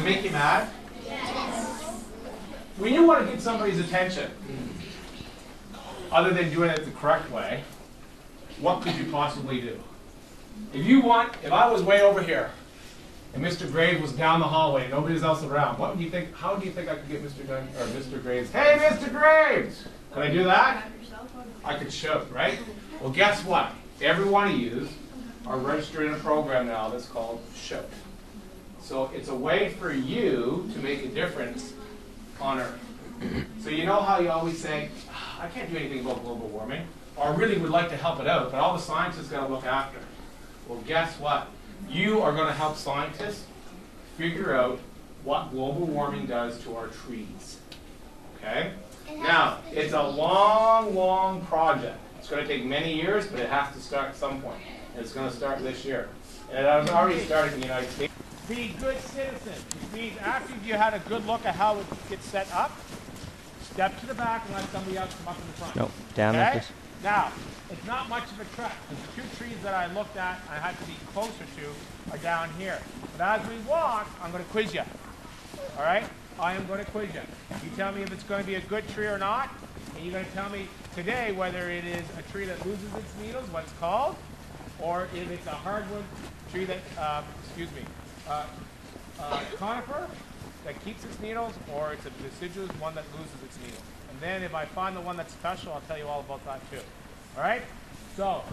it make you mad? When you want to get somebody's attention, other than doing it the correct way, what could you possibly do? If I was way over here, and Mr. Graves was down the hallway and nobody's else around, how do you think I could get Mr. Graves? Hey, Mr. Graves! Can I do that? I could shout, right? Well, guess what? Every one of you are registered in a program now that's called Shout. So it's a way for you to make a difference on Earth. So you know how you always say, I can't do anything about global warming, or I really would like to help it out, but all the scientists got to look after it. Well, guess what? You are going to help scientists figure out what global warming does to our trees. Okay? Now, it's a long, long project. It's going to take many years, but it has to start at some point. And it's going to start this year. And it has already started in the United States. Be good citizens, which means after you had a good look at how it gets set up, step to the back and let somebody else come up in the front. Nope, down there, please. Now, it's not much of a trek, because the 2 trees that I looked at I had to be closer to are down here. But as we walk, I'm going to quiz you. All right? I am going to quiz you. You tell me if it's going to be a good tree or not, and you're going to tell me today whether it is a tree that loses its needles, what it's called, or if it's a hardwood tree that, conifer that keeps its needles, or it's a deciduous one that loses its needles. And then if I find the one that's special, I'll tell you all about that too. All right? So,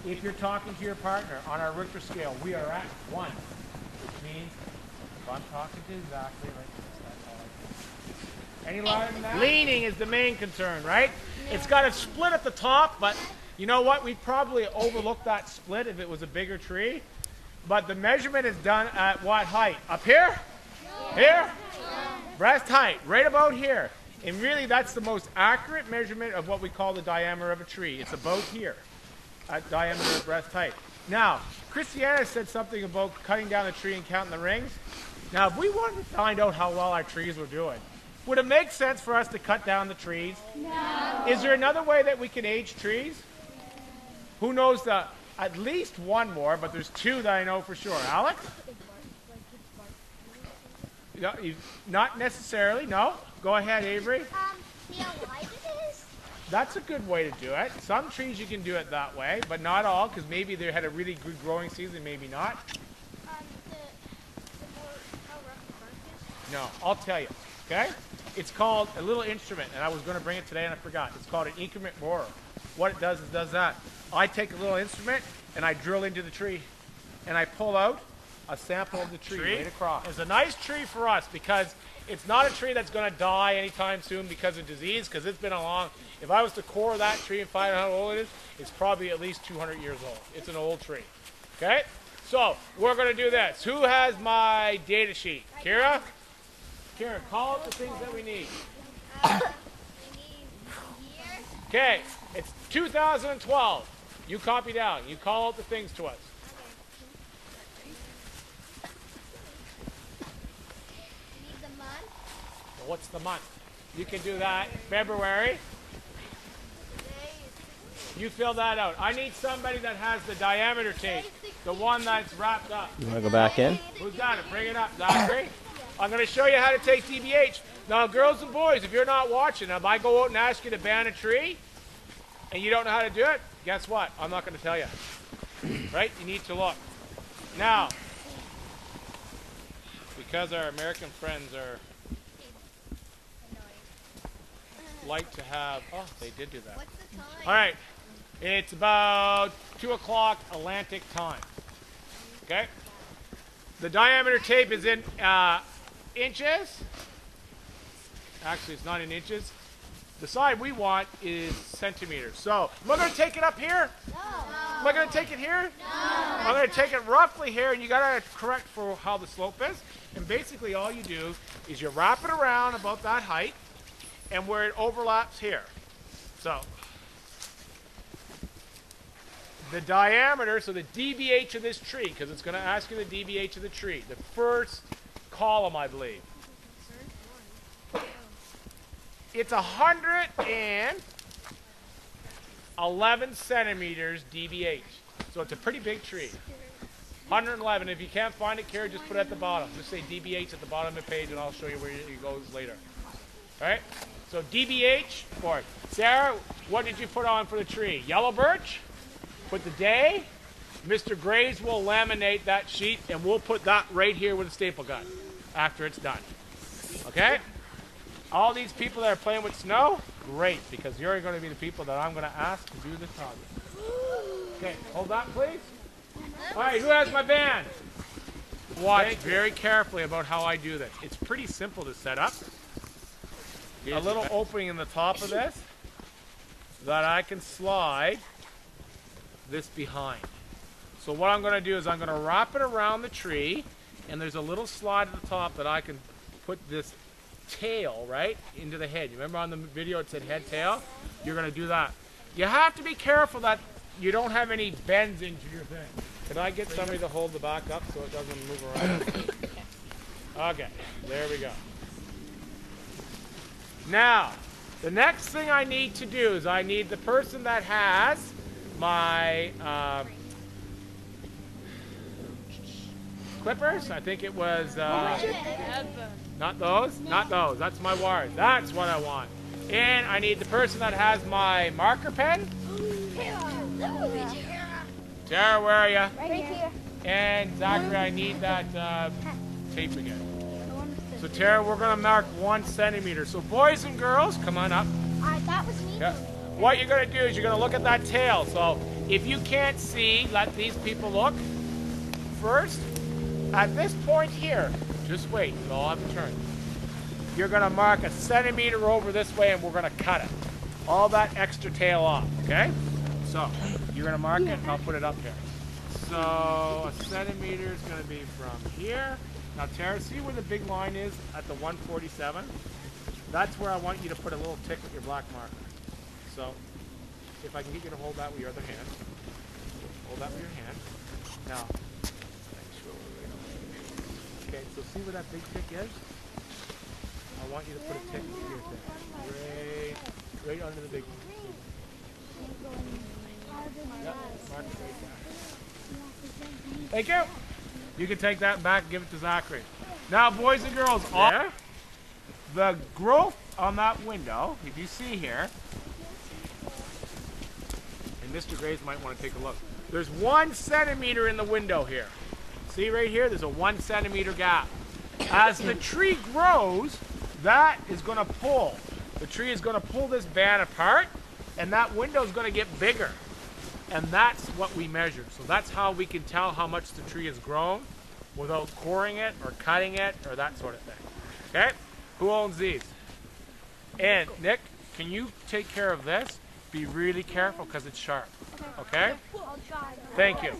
if you're talking to your partner on our Richter scale, we are at 1, which means if I'm talking to exactly like this, that's all I can. Any louder than that? Leaning is the main concern, right? It's got a split at the top, but you know what? We'd probably overlook that split if it was a bigger tree. But the measurement is done at what height? Up here? Here? Breast height, right about here. And really, that's the most accurate measurement of what we call the diameter of a tree. It's about here, at diameter of breast height. Now, Christiana said something about cutting down the tree and counting the rings. Now, if we wanted to find out how well our trees were doing, would it make sense for us to cut down the trees? No. Is there another way that we can age trees? Who knows at least one more, but there's 2 that I know for sure. Alex? No, not necessarily, no. Go ahead, Avery. See how wide it is? That's a good way to do it. Some trees you can do it that way, but not all, because maybe they had a really good growing season, maybe not. How rough the bark is? No, I'll tell you, okay? It's called a little instrument, and I was going to bring it today and I forgot. It's called an increment borer. What it does is does that. I take a little instrument and I drill into the tree, and I pull out a sample of the tree right across. It's a nice tree for us because it's not a tree that's going to die anytime soon because of disease, because it's been a long, if I was to core that tree and find out how old it is, it's probably at least 200 years old. It's an old tree. Okay? So, we're going to do this. Who has my data sheet? Kira? Kira, call out the things that we need. We need here. Okay, it's 2012. You copy down. You call out the things to us. What's the month? You can do that. February. You fill that out. I need somebody that has the diameter tape, the one that's wrapped up. You want to go back in? Who's got it? Bring it up, Zachary. I'm going to show you how to take DBH. Now, girls and boys, if you're not watching, if I go out and ask you to ban a tree, and you don't know how to do it, guess what? I'm not going to tell you. Right? You need to look. Now, because our American friends are like to have, oh, they did do that. What's the time? All right, it's about 2 o'clock Atlantic time. Okay? The diameter tape is in inches. Actually, it's not in inches. The side we want is centimeters. So, am I going to take it up here? No. Am I going to take it here? No. I'm going to take it roughly here, and you got to correct for how the slope is. And basically, all you do is you wrap it around about that height, and where it overlaps here. So, the diameter, so the DBH of this tree, because it's going to ask you the DBH of the tree, the first column, I believe. It's 111 centimeters DBH. So it's a pretty big tree. 111. If you can't find it, Carrie, just put it at the bottom. Just say DBH at the bottom of the page, and I'll show you where it goes later. All right? So DBH for Sarah, what did you put on for the tree? Yellow birch? Put the day. Mr. Graves will laminate that sheet, and we'll put that right here with a staple gun after it's done. Okay? All these people that are playing with snow, great, because you're going to be the people that I'm going to ask to do this project. Okay, hold that, please. All right, who has my band? Watch very carefully about how I do this. It's pretty simple to set up. A little opening in the top of this that I can slide this behind. So what I'm going to do is I'm going to wrap it around the tree, and there's a little slide at the top that I can put this tail right into the head. You remember on the video it said head tail? You're going to do that. You have to be careful that you don't have any bends into your thing. Could I get somebody to hold the back up so it doesn't move around? Okay, there we go. Now, the next thing I need to do is I need the person that has my clippers. I think it was, not those, not those. That's my wires. That's what I want. And I need the person that has my marker pen. Tara, where are you? Right here. And Zachary, I need that tape again. So Tara, we're going to mark 1 centimeter. So boys and girls, come on up. That was me. Yeah. What you're going to do is you're going to look at that tail. So if you can't see, let these people look. First, at this point here, just wait, it'll all have to turn. You're going to mark 1 centimeter over this way, and we're going to cut it. All that extra tail off, okay? So you're going to mark it, and I'll put it up here. So 1 centimeter is going to be from here. Now, Tara, see where the big line is at the 147? That's where I want you to put a little tick with your black marker. So if I can get you to hold that with your other hand. Hold that with your hand. Now, okay, so see where that big tick is? I want you to put a tick here, right under the big one. Yep, mark it right there. Thank you. You can take that back and give it to Zachary. Now, boys and girls, there, the growth on that window, if you see here, and Mr. Graves might want to take a look. There's 1 centimeter in the window here. See right here, there's a 1 centimeter gap. As the tree grows, that is going to pull. The tree is going to pull this band apart, and that window is going to get bigger. And that's what we measure. So that's how we can tell how much the tree has grown without coring it or cutting it or that sort of thing. Okay? Who owns these? And Nick, can you take care of this? Be really careful because it's sharp. Okay? Thank you.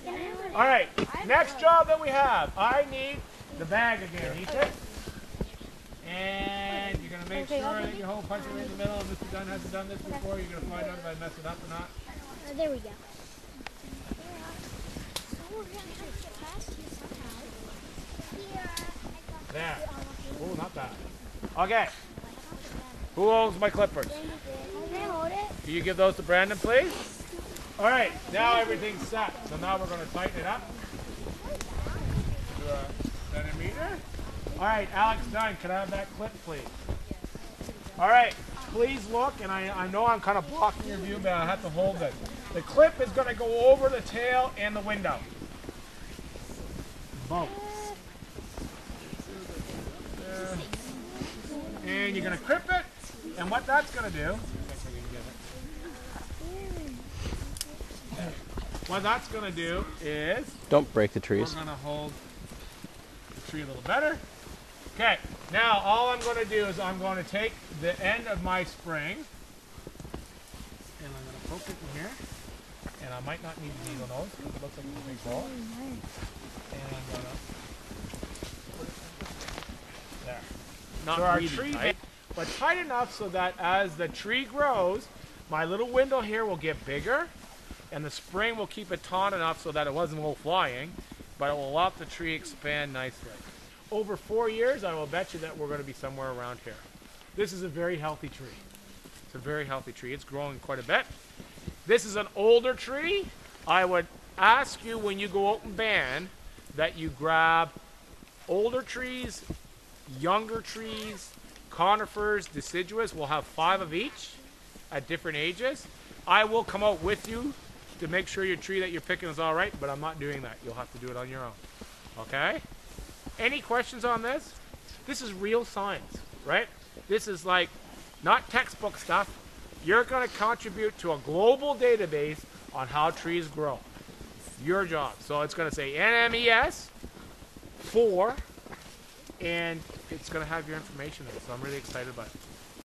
All right. Next job that we have. I need the bag again, Ethan. And you're going to make sure that your hole punches in the middle. If Mr. Dunn hasn't done this before, you're going to find out if I mess it up or not. There we go. There. Oh, not bad. Okay. Who owns my clippers? Can you give those to Brandon, please? All right. Now everything's set. So now we're going to tighten it up to 1 centimeter. All right, Alex Dunn, can I have that clip, please? All right. Please look, and I know I'm kind of blocking your view, but I have to hold it. The clip is going to go over the tail and the window. Both. And you're going to clip it, and what that's going to do, what that's going to do is, don't break the trees. We're going to hold the tree a little better. Okay, now all I'm going to do is I'm going to take the end of my spring, and I'm going to poke it in here, and I might not need the needle nose because it looks like it's a big ball. And I'm going to, there. Not so our really tree tight, but tight enough so that as the tree grows, my little window here will get bigger, and the spring will keep it taut enough so that it wasn't go flying, but it will let the tree expand nicely. Over 4 years, I will bet you that we're going to be somewhere around here. This is a very healthy tree. It's a very healthy tree. It's growing quite a bit. This is an older tree. I would ask you when you go out and band that you grab older trees, younger trees, conifers, deciduous. We'll have 5 of each at different ages. I will come out with you to make sure your tree that you're picking is all right, but I'm not doing that. You'll have to do it on your own. Okay? Any questions on this? This is real science, right? This is like not textbook stuff. You're going to contribute to a global database on how trees grow. Your job. So it's going to say NMES 4, and it's going to have your information in it. So I'm really excited about it.